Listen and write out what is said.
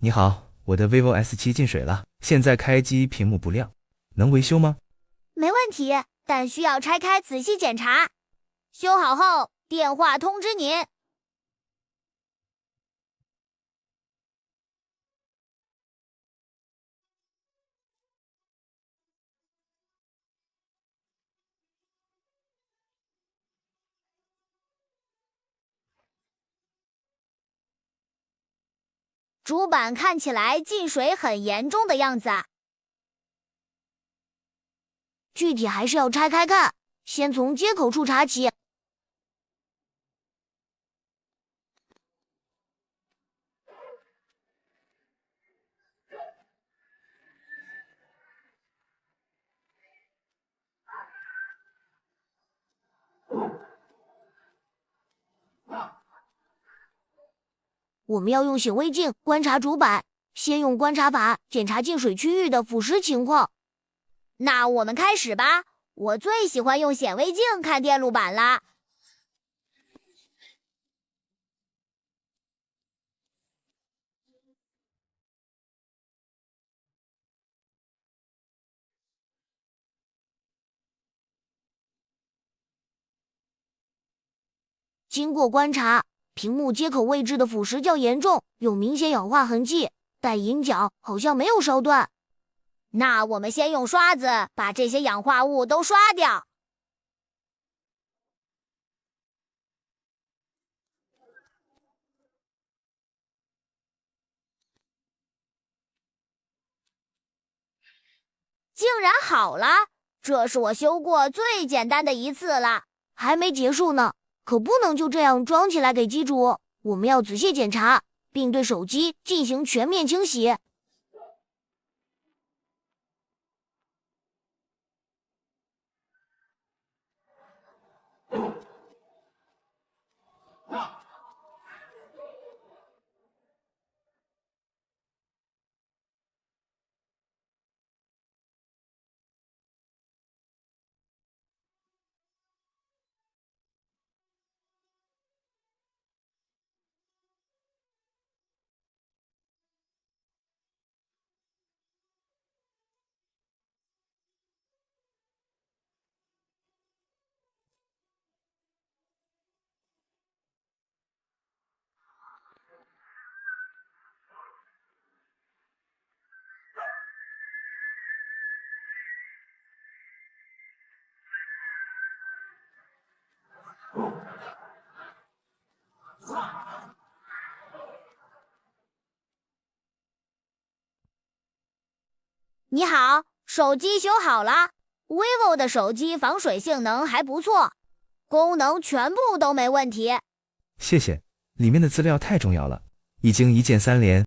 你好，我的 vivo S7 进水了，现在开机屏幕不亮，能维修吗？没问题，但需要拆开仔细检查。修好后电话通知您。主板看起来进水很严重的样子，具体还是要拆开看，先从接口处查起。我们要用显微镜观察主板，先用观察法检查进水区域的腐蚀情况。那我们开始吧，我最喜欢用显微镜看电路板啦。经过观察，屏幕接口位置的腐蚀较严重，有明显氧化痕迹，但引脚好像没有烧断。那我们先用刷子把这些氧化物都刷掉。竟然好了，这是我修过最简单的一次了。还没结束呢，可不能就这样装起来给机主，我们要仔细检查，并对手机进行全面清洗。你好，手机修好了。vivo 的手机防水性能还不错，功能全部都没问题。谢谢，里面的资料太重要了，已经一键3连。